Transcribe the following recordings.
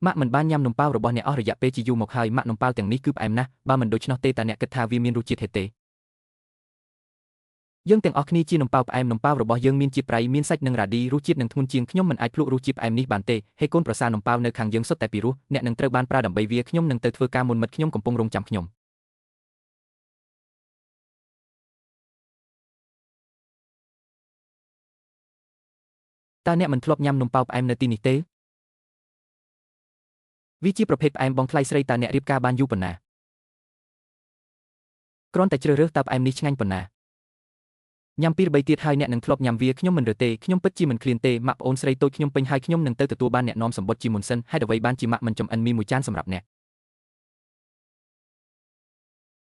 ម៉ាក់មិនបានញ៉ាំនំប៉ោវរបស់អ្នកអស់រយៈពេលជាយូរមកហើយម៉ាក់នំប៉ោវទាំងនេះគឺផ្អែមណាស់បើមិនដូច្នោះទេតើអ្នកគិតថាវាមានរសជាតិហេតុទេយើងទាំងអស់គ្នាជានំប៉ោវផ្អែមនំប៉ោវរបស់យើងមានជាតិប្រៃមានសាច់និងរ៉ាឌីរសជាតិនឹងធ្ងន់ជាងខ្ញុំមិនអាចភ្លក់រសជាតិផ្អែមនេះបានទេហេកូនប្រសារនំប៉ោវនៅខាងយើងសុទ្ធតែពីរោះអ្នកនឹងត្រូវបានប្រើដើម្បីវាខ្ញុំនឹងទៅធ្វើការមុនមិត្តខ្ញុំកំពុងរងចាំខ្ញុំតើអ្នកមិនធ្លាប់ញ៉ាំនំប៉ោវផ្អែមនៅទីនេះទេវាជាប្រភេទផ្អែមបងថ្លៃស្រីតើអ្នករៀបការបានយូរប៉ុណ្ណាគ្រាន់តែជ្រើសរើសតើផ្អែមនេះឆ្ងាញ់ប៉ុណ្ណាញ៉ាំពីរបីទៀតហើយអ្នកនឹងធ្លាប់ញ៉ាំវាខ្ញុំមិនរើទេខ្ញុំពិតជាមិនឃ្លានទេម៉ាក់ប្អូនស្រីតូចខ្ញុំពេញហើយខ្ញុំនឹងទៅទទួលបានអ្នកនាំសម្បត្តិជាមុនសិនហេតុអ្វីបានជាម៉ាក់មិនចំអិនមីមួយចានសម្រាប់អ្នក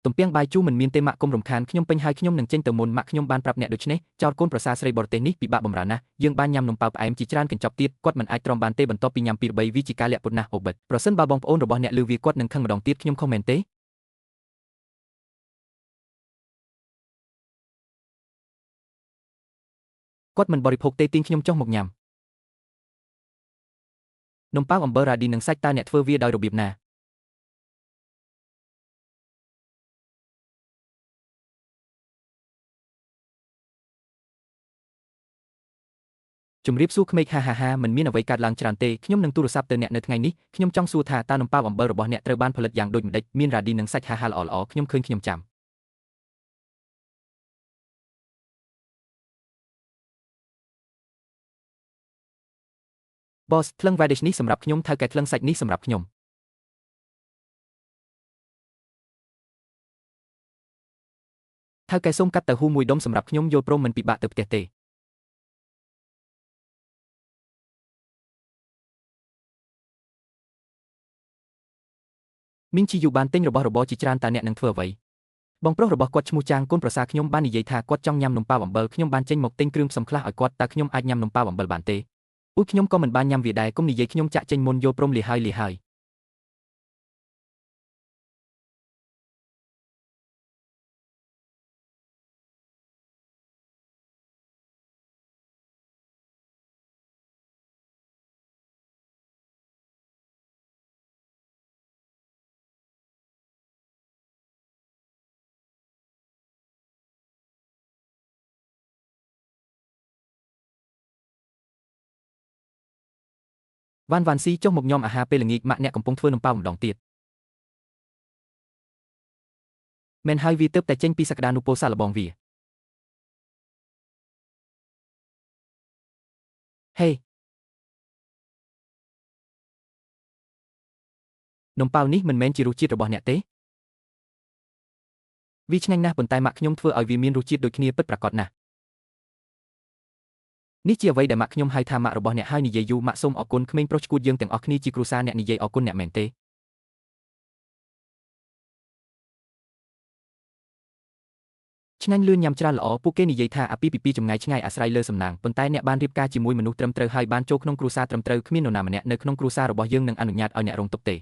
ទំពាំងបាយជូរមិនមានទេម៉ាក់កុំរំខានខ្ញុំពេញហើយខ្ញុំនឹងចេញទៅមុនម៉ាក់ខ្ញុំបានប្រាប់អ្នកដូច្នេះចោលកូនប្រសារស្រីបរទេសនេះពិបាកបំរើណាស់យើងបានញ៉ាំនំប៉ោវផ្អែមជាច្រើនកញ្ចប់ទៀតគាត់មិនអាចទ្រាំបានទេបន្ទាប់ពីញ៉ាំពីរបីវាជាការលាក់ពុតណាស់អូបិតប្រសិនបើបងប្អូនរបស់អ្នកឮវាគាត់នឹងខឹងម្ដងទៀតខ្ញុំខុសមែនទេគាត់មិនបរិភោគទេទាញខ្ញុំចុះមកញ៉ាំនំប៉ោវអំបិលរ៉ាឌីនិងសាច់តើអ្នកធ្វើវាដោយរបៀបណាជំរាបសួរក្មេកហាមិនមានអ្វីកើតឡើងច្រើនទេខ្ញុំនឹងទូរស័ព្ទទៅអ្នកនៅថ្ងៃនេះខ្ញុំចង់សួរថាតើនំប៉ោវអំបិលរបស់អ្នកត្រូវបានផលិតយ៉ាងដូចម្តេចមានរ៉ាឌីនិងសាច់ហាល្អខ្ញុំឃើញខ្ញុំចាំបសថ្លឹង radish នេះសម្រាប់ខ្ញុំថៅកែថ្លឹងសាច់នេះសម្រាប់ខ្ញុំថៅកែសូមកាត់ទៅហ៊ូមួយដុំសម្រាប់ខ្ញុំយល់ព្រមមិនពិបាកទៅផ្ទះទេមីងជីយូបានទិញរបស់របរជាច្រើនតើអ្នកនឹងធ្វើអ្វីបងប្រុសរបស់គាត់ឈ្មោះចាងកូនប្រសារខ្ញុំបាននិយាយថាគាត់ចង់ញ៉ាំនំប៉ោវអំបិលខ្ញុំបានចេញមកទិញគ្រឿងផ្សំខ្លះឲ្យគាត់តើខ្ញុំអាចញ៉ាំនំប៉ោវអំបិលបានទេខ្ញុំក៏មិនបានញ៉ាំវាដែរកុំនិយាយខ្ញុំចាក់ចេញមុនយល់ព្រមលាហើយវ៉ាន់ស៊ីចុះមកញ៉ាំអាហារពេលល្ងាចម៉ាក់អ្នកកំពុងធ្វើនំប៉ោវម្ដងទៀតមែនហើយវាទើបតែចេញពីសក្តានុពលសាកល្បងវាហេនំប៉ោវនេះមិនមែនជារសជាតិរបស់អ្នកទេវាឆ្ងាញ់ណាស់ប៉ុន្តែម៉ាក់ខ្ញុំធ្វើឲ្យវាមានរសជាតិដូចគ្នាពិតប្រាកដណាស់នេះជាអ្វីដែលម៉ាក់ខ្ញុំហៅថាម៉ាក់របស់អ្នកហើយនិយាយយូរម៉ាក់សូមអរគុណក្មេងប្រុសឆ្កួតយើងទាំងអស់គ្នាជាគ្រួសារអ្នកនិយាយអរគុណអ្នកមែនទេឆ្ងាញ់លឿនញ៉ាំច្រើនល្អពួកគេនិយាយថាអាពាហ៍ពិពាហ៍ចម្ងាយឆ្ងាយអាស្រ័យលើសំណាងប៉ុន្តែអ្នកបានរៀបការជាមួយមនុស្សត្រឹមត្រូវហើយបានចូលក្នុងគ្រួសារត្រឹមត្រូវគ្មាននរណាម្នាក់នៅក្នុងគ្រួសាររបស់យើងនឹងអនុញ្ញាតឲ្យអ្នករងទុក្ខទេ